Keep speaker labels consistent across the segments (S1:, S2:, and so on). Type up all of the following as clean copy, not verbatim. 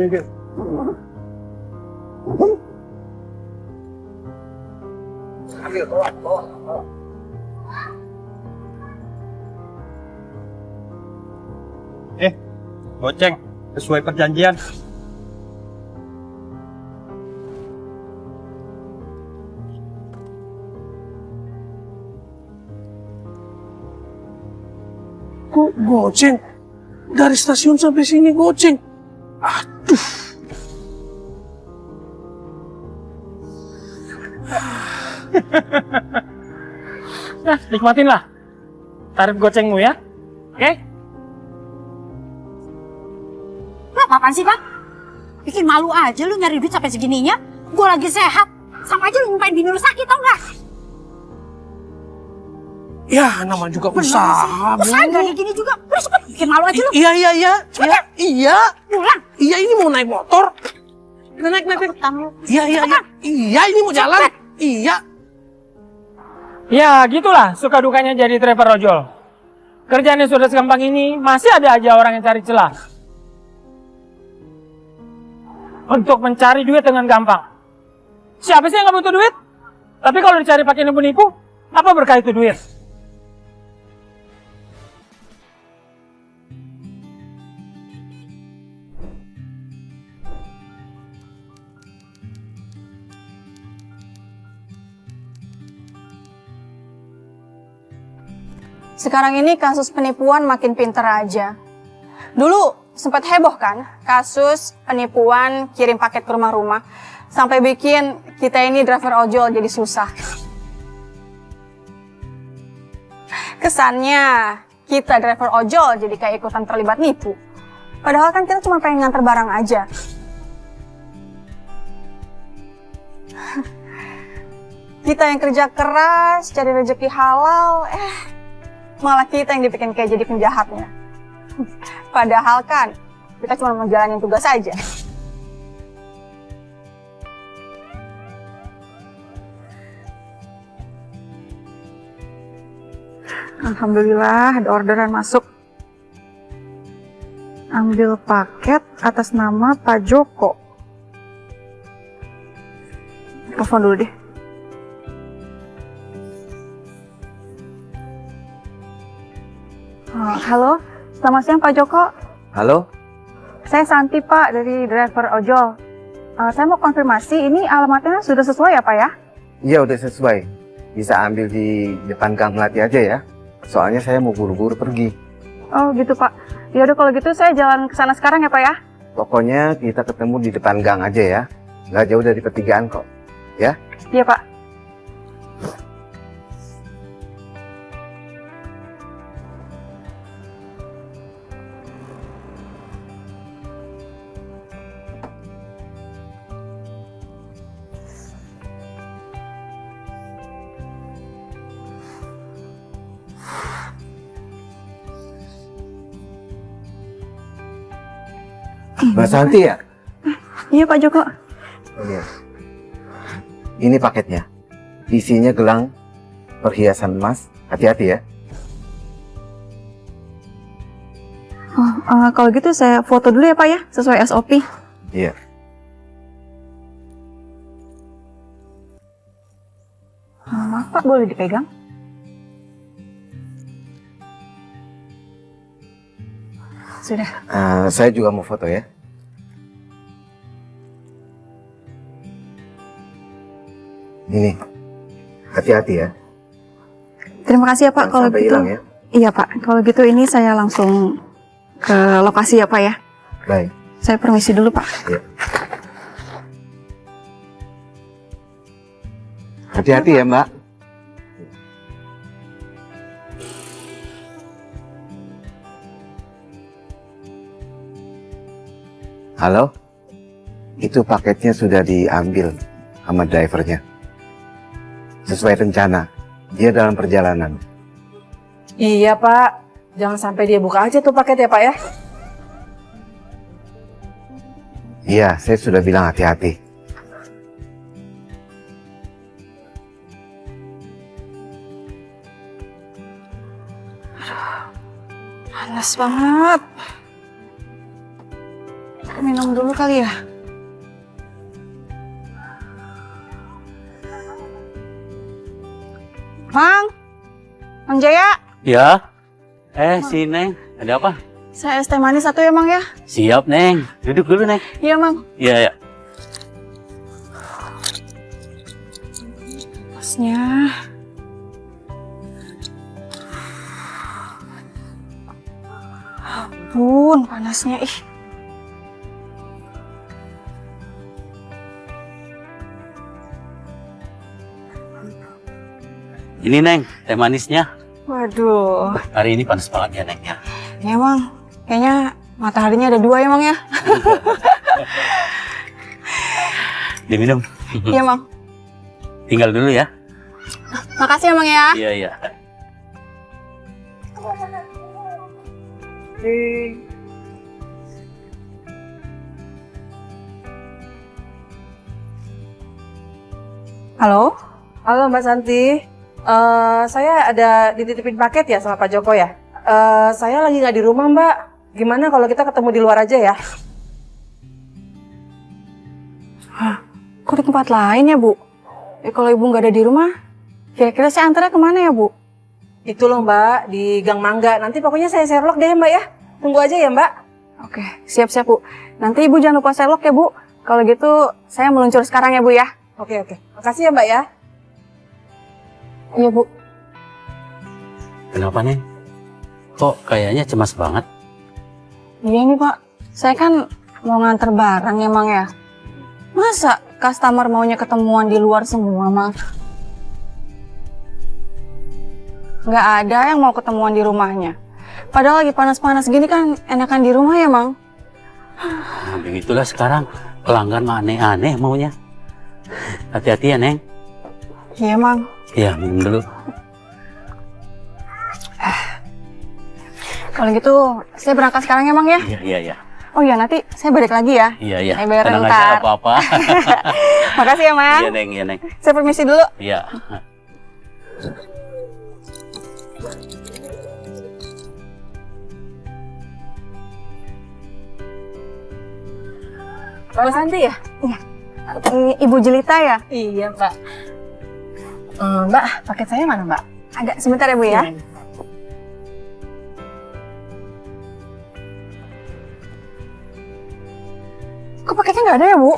S1: oke. Ambil, bawa.
S2: Goceng, sesuai perjanjian.
S1: Kok goceng? Dari stasiun sampai sini goceng. Aduh.
S3: Nah, nikmatin lah tarif gocengmu ya. Oke?
S4: Apaan sih, Bang? Bikin malu aja lu nyari duit sampai segininya. Gue lagi sehat. Sama aja lu nyumpain bini lu sakit, tau gak?
S1: Ya, nama juga usaha.
S4: Usaha gak kayak gini juga. Udah cepet, bikin malu aja lu.
S1: Iya.
S4: Pulang.
S1: Iya, ini mau naik motor. Naik. Iya, ini mau jalan. Iya.
S3: Ya, gitulah suka dukanya jadi driver ojol. Kerjaannya sudah segampang ini, masih ada aja orang yang cari celah untuk mencari duit dengan gampang. Siapa sih yang nggak butuh duit? Tapi kalau dicari pakai nipu-nipu, apa berkah itu duit?
S5: Sekarang ini kasus penipuan makin pinter aja. Dulu sempat heboh kan kasus penipuan kirim paket ke rumah-rumah. Sampai bikin kita ini driver ojol jadi susah. Kesannya kita driver ojol jadi kayak ikutan terlibat nipu. Padahal kan kita cuma pengen nganter barang aja. Kita yang kerja keras, cari rezeki halal, malah kita yang dibikin kayak jadi penjahatnya. Padahal kan kita cuma mau jalanin tugas aja.
S6: Alhamdulillah ada orderan masuk. Ambil paket atas nama Pak Joko. Telepon dulu deh. Halo, selamat siang Pak Joko.
S7: Halo?
S6: Saya Santi Pak dari driver ojol. Saya mau konfirmasi ini alamatnya sudah sesuai ya Pak ya?
S7: Iya udah sesuai. Bisa ambil di depan Gang Melati aja ya. Soalnya saya mau buru-buru pergi.
S6: Oh gitu Pak. Ya udah kalau gitu saya jalan ke sana sekarang ya Pak ya.
S7: Pokoknya kita ketemu di depan gang aja ya. Nggak jauh dari pertigaan kok. Ya?
S6: Iya Pak.
S7: Mbak Santi ya?
S6: Iya Pak Joko.
S7: Iya. Ini paketnya. Isinya gelang perhiasan emas. Hati-hati ya.
S6: Kalau gitu saya foto dulu ya Pak ya, sesuai SOP.
S7: Iya.
S6: Maaf Pak, boleh dipegang? Sudah.
S7: Saya juga mau foto ya. Ini. Hati-hati ya.
S6: Terima kasih ya Pak kalau
S7: Sampai
S6: gitu.
S7: hilang ya.
S6: Iya Pak, kalau gitu ini saya langsung ke lokasi ya Pak ya.
S7: Baik.
S6: Saya permisi dulu Pak.
S7: Iya. Hati-hati ya Mbak. Halo? Itu paketnya sudah diambil sama drivernya. Sesuai rencana, dia dalam perjalanan.
S8: Iya Pak, jangan sampai dia buka aja tuh paket ya Pak ya.
S7: Iya, saya sudah bilang hati-hati.
S6: Panas banget.
S5: Minum dulu kali ya. Mang Jaya,
S9: Ya. Si Neng, ada apa?
S5: saya es teh manis satu ya, Mang ya.
S9: Siap, Neng. Duduk dulu, Neng.
S5: Iya, Mang.
S9: Iya, ya.
S5: Pasnya. Ampun, panasnya ih.
S9: Ini, Neng, teh manisnya.
S5: Waduh.
S9: Hari ini panas banget ya, Neng, ya.
S5: Ya, Mang. Kayaknya mataharinya ada 2 ya, Mang ya.
S9: Diminum.
S5: Iya, Mang.
S9: Tinggal dulu ya.
S5: Makasih ya, Mang ya.
S9: Iya, iya.
S5: Halo?
S8: Halo Mbak Santi, saya ada dititipin paket ya sama Pak Joko ya. Saya lagi nggak di rumah Mbak. Gimana kalau kita ketemu di luar aja ya?
S5: Kok di tempat lain ya, Bu? Kalau Ibu nggak ada di rumah, kira-kira saya antarnya kemana ya, Bu?
S8: Itu loh Mbak, di Gang Mangga. Nanti pokoknya saya Sherlock deh Mbak ya. Tunggu aja ya Mbak.
S5: Oke, siap-siap, Bu. Nanti Ibu jangan lupa Sherlock ya, Bu. Kalau gitu, saya meluncur sekarang ya, Bu ya.
S8: Oke. Makasih ya Mbak ya.
S5: Iya, Bu.
S9: Kenapa, Neng? Kok kayaknya cemas banget?
S5: Iya nih, Pak. Saya kan mau nganter barang ya, Mang ya. Masa customer maunya ketemuan di luar semua, Mang? Nggak ada yang mau ketemuan di rumahnya. Padahal lagi panas-panas gini kan enakan di rumah ya, Mang?
S9: Nah, begitulah sekarang. Pelanggan mah aneh-aneh maunya. Hati-hati ya, Neng.
S5: Iya, Mang.
S9: Iya, minum dulu.
S5: Kalau gitu, saya berangkat sekarang ya, Mang ya?
S9: Iya.
S5: Oh iya, nanti saya balik lagi ya.
S9: Iya.
S5: Saya bayar
S9: Tenang
S5: ntar.
S9: aja, apa-apa.
S5: Makasih ya, Mang.
S9: Iya, Neng.
S5: Saya permisi dulu.
S9: Iya.
S8: Mbak Santi ya?
S5: Ibu Jelita ya?
S8: Iya Mbak. Mbak, paket saya mana Mbak?
S5: Ada, sebentar ya, Bu ya. Kok paketnya nggak ada ya, Bu?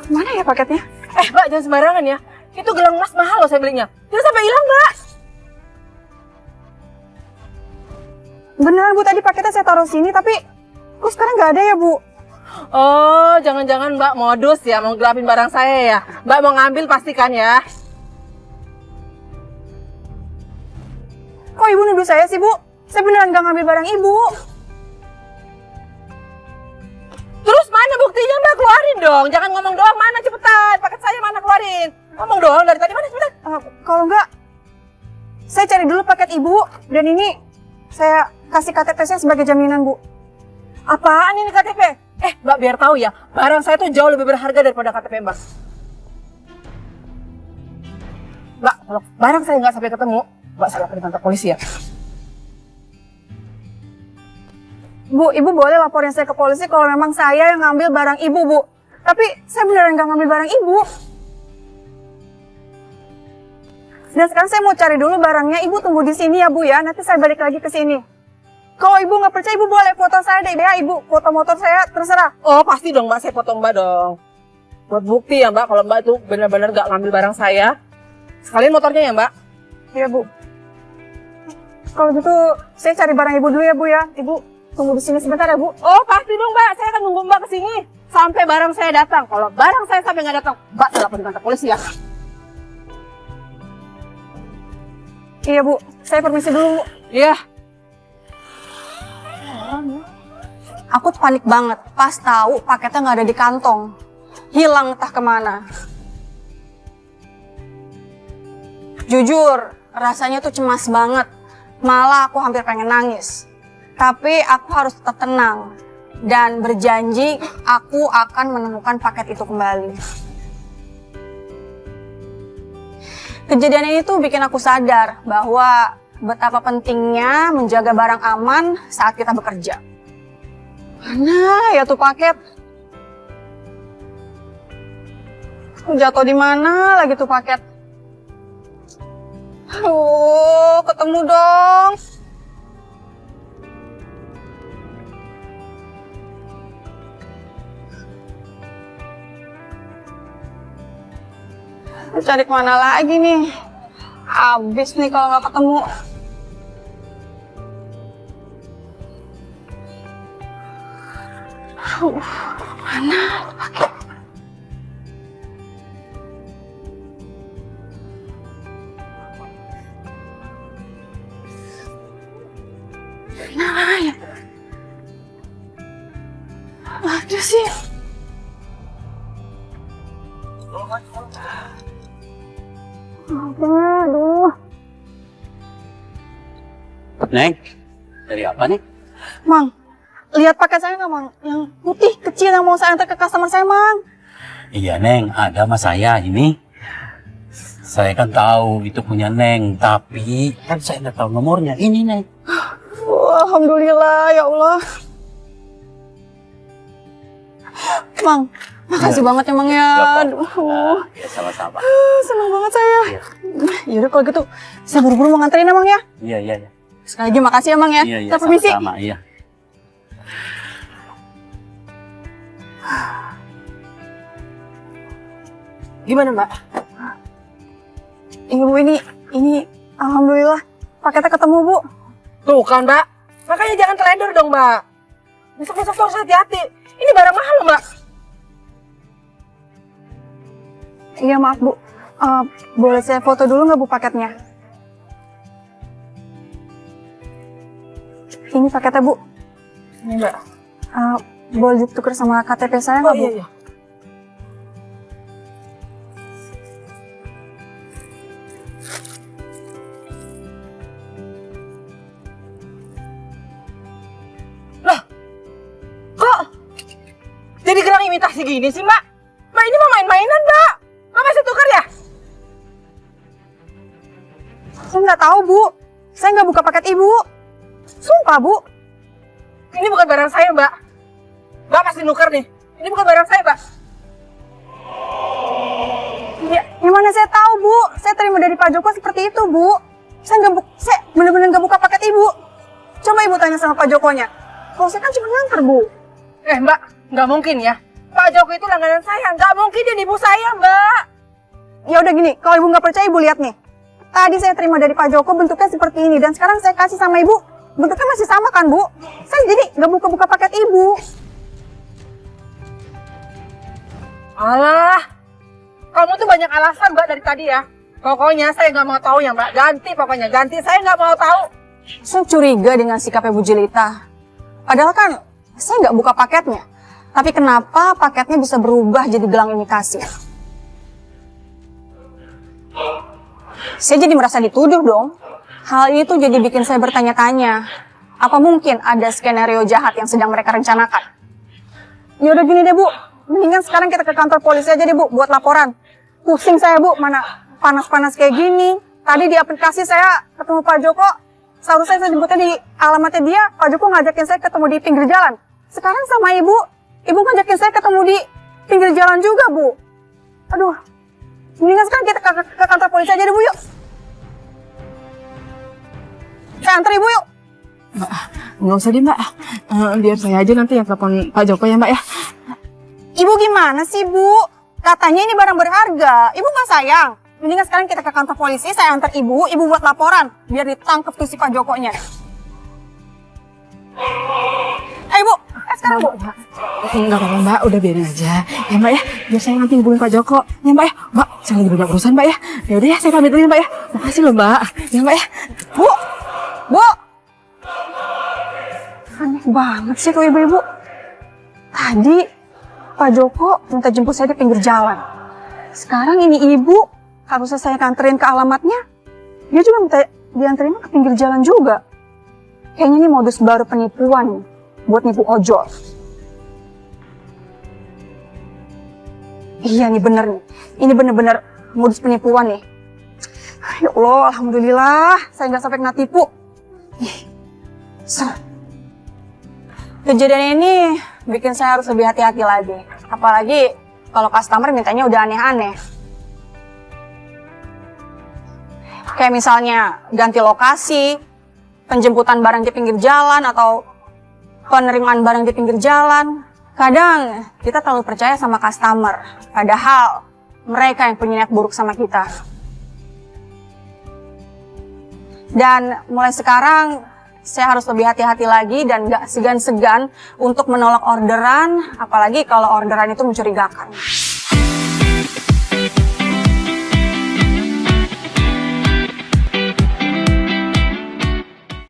S5: Mana ya paketnya?
S8: Mbak jangan sembarangan ya. Itu gelang emas mahal loh saya belinya. Jangan sampai hilang Mbak.
S5: Beneran, Bu, tadi paketnya saya taruh sini, tapi kok sekarang nggak ada ya, Bu?
S8: Oh, jangan-jangan Mbak modus ya, mau gelapin barang saya ya. Mbak mau ngambil pastikan ya.
S5: Kok Ibu nuduh saya sih, Bu? Saya beneran nggak ngambil barang Ibu.
S8: Terus mana buktinya Mbak? Keluarin dong. Jangan ngomong doang, mana cepetan. Paket saya mana, keluarin. Ngomong doang dari tadi, mana cepetan.
S5: Kalau nggak, saya cari dulu paket Ibu, dan ini saya kasih KTP saya sebagai jaminan, Bu.
S8: Apaan ini KTP? Mbak biar tahu ya, barang saya tuh jauh lebih berharga daripada KTP Mbak. Mbak, kalau barang saya nggak sampai ketemu, Mbak saya laporin kantor polisi ya.
S5: Bu, Ibu boleh laporin saya ke polisi kalau memang saya yang ngambil barang Ibu, Bu. Tapi saya beneran nggak ngambil barang Ibu. Dan sekarang saya mau cari dulu barangnya. Ibu tunggu di sini ya, Bu ya. Nanti saya balik lagi ke sini. Kalau Ibu nggak percaya, Ibu boleh foto saya deh ya, Ibu. Foto motor saya terserah.
S8: Oh pasti dong Mbak, saya foto Mbak dong. Buat bukti ya Mbak, kalau Mbak itu benar-benar nggak ngambil barang saya. Sekalian motornya ya Mbak.
S5: Iya, Bu. Kalau gitu saya cari barang Ibu dulu ya, Bu ya. Ibu tunggu di sini sebentar ya, Bu.
S8: Oh pasti dong Mbak, saya akan nunggu Mbak kesini sampai barang saya datang. Kalau barang saya sampai nggak datang, Mbak saya laporin kantor polisi ya.
S5: Iya, Bu. Saya permisi dulu, Bu.
S8: Iya.
S5: Aku tuh panik banget pas tahu paketnya nggak ada di kantong. Hilang entah kemana. Jujur, rasanya tuh cemas banget. Malah aku hampir pengen nangis. Tapi aku harus tetap tenang. Dan berjanji aku akan menemukan paket itu kembali. Kejadian ini tuh bikin aku sadar bahwa betapa pentingnya menjaga barang aman saat kita bekerja. Mana ya tuh paket? Jatuh di mana lagi tuh paket? Aduh, ketemu dong. Cari kemana lagi nih? Habis nih kalau nggak ketemu. Mana pakai? Nah ya. Ada sih. Aduh.
S9: Neng, dari apa nih?
S5: Mang, lihat paket saya nggak, Mang? Yang putih kecil yang mau saya antar ke customer saya, Mang.
S9: Iya, Neng, ada mas saya ini. Saya kan tahu itu punya Neng, tapi kan saya nggak tahu nomornya. Ini, Neng.
S5: Alhamdulillah, ya Allah. Mang, makasih banget ya, Mang ya. Aduh.
S9: Ya, sama-sama.
S5: Senang banget saya.
S9: Iya.
S5: Yaudah kalau gitu, saya buru-buru mau nganterin ya, Mang ya.
S9: Iya, iya.
S5: Sekali lagi makasih ya, Mang ya.
S9: Iya, iya,
S5: Kita permisi.
S9: sama-sama, iya.
S8: Gimana, Mbak?
S5: Ibu ini alhamdulillah paketnya ketemu, Bu.
S8: Tuh kan, Mbak. Makanya jangan teledor dong, Mbak. Besok-besok tuh harus hati-hati. Ini barang mahal, Mbak.
S5: Iya, maaf, Bu. Boleh saya foto dulu nggak, Bu, paketnya? Ini paketnya, Bu.
S8: Ini, Mbak.
S5: Boleh ditukar sama KTP saya nggak, Bu?
S8: Iya. Lah, kok jadi gelang imitasi gini sih, Mbak? Mbak, ini mau main-mainan, Mbak. Mbak masih tukar ya?
S5: Saya nggak tahu, Bu. Saya nggak buka paket Ibu. Sumpah, Bu.
S8: Ini bukan barang saya, Mbak. Mbak pasti nuker nih. Ini bukan barang saya, Mbak.
S5: Ya, yang mana saya tahu, Bu. Saya terima dari Pak Joko seperti itu, Bu. Saya bener-bener nggak buka paket Ibu. Coba Ibu tanya sama Pak Jokonya. Kalau saya kan cuma nganter, Bu.
S8: Mbak, nggak mungkin ya. Pak Joko itu langganan saya. Nggak mungkin dia nipu saya, Mbak.
S5: Ya udah gini, kalau Ibu nggak percaya, Ibu lihat nih. Tadi saya terima dari Pak Joko bentuknya seperti ini, dan sekarang saya kasih sama Ibu. Bentuknya masih sama kan, Bu? Saya jadi nggak buka-buka paket Ibu.
S8: Alah, kamu tuh banyak alasan, Mbak, dari tadi ya. Pokoknya saya nggak mau tahu ya, Mbak. Ganti pokoknya, ganti. Saya nggak mau tahu.
S5: Saya curiga dengan sikapnya Bu Jelita. Padahal kan saya nggak buka paketnya. Tapi kenapa paketnya bisa berubah jadi gelang imitasi? Saya jadi merasa dituduh dong. Hal itu jadi bikin saya bertanya-tanya. Apa mungkin ada skenario jahat yang sedang mereka rencanakan? Ya udah gini deh, Bu. Mendingan sekarang kita ke kantor polisi aja deh, Bu, buat laporan. Pusing saya, Bu, mana panas-panas kayak gini. Tadi di aplikasi saya ketemu Pak Joko. Seharusnya saya jemputnya di alamatnya dia. Pak Joko ngajakin saya ketemu di pinggir jalan. Sekarang sama Ibu ngajakin saya ketemu di pinggir jalan juga, Bu. Aduh. Mendingan sekarang kita ke kantor polisi aja deh, Bu, yuk. Saya antar Ibu, yuk.
S8: Mbak, nggak usah deh, Mbak. Biar saya aja nanti yang telepon Pak Joko ya, Mbak ya.
S5: Ibu gimana sih, Bu? Katanya ini barang berharga. Ibu nggak sayang. Mendingan sekarang kita ke kantor polisi, saya antar Ibu buat laporan. Biar ditangkap tuh si Pak Jokonya. Ayo, Bu. Sekarang, Bu.
S8: Enggak apa-apa, Mbak. Udah biarin aja. Ya, Mbak ya. Biar saya nanti hubungin Pak Joko. Ya, Mbak ya. Mbak, saya lagi banyak urusan, Mbak ya. Ya udah ya, saya pamit dulu ya, Mbak ya. Makasih loh, Mbak. Ya, Mbak ya.
S5: Bu. Bu. Aneh banget sih tuh ibu-ibu. Tadi Pak Joko minta jemput saya di pinggir jalan. Sekarang ini Ibu, harusnya saya nganterin ke alamatnya. Dia juga minta dianterin ke pinggir jalan juga. Kayaknya ini modus baru penipuan buat nipu ojol. Iya nih bener nih. Ini bener-bener modus penipuan nih. Ya Allah, alhamdulillah, saya nggak sampai kena tipu. Kejadian ini bikin saya harus lebih hati-hati lagi. Apalagi kalau customer mintanya udah aneh-aneh. Kayak misalnya ganti lokasi, penjemputan barang di pinggir jalan, atau penerimaan barang di pinggir jalan. Kadang kita terlalu percaya sama customer, padahal mereka yang punya niat buruk sama kita. Dan mulai sekarang, saya harus lebih hati-hati lagi dan gak segan-segan untuk menolak orderan, apalagi kalau orderan itu mencurigakan.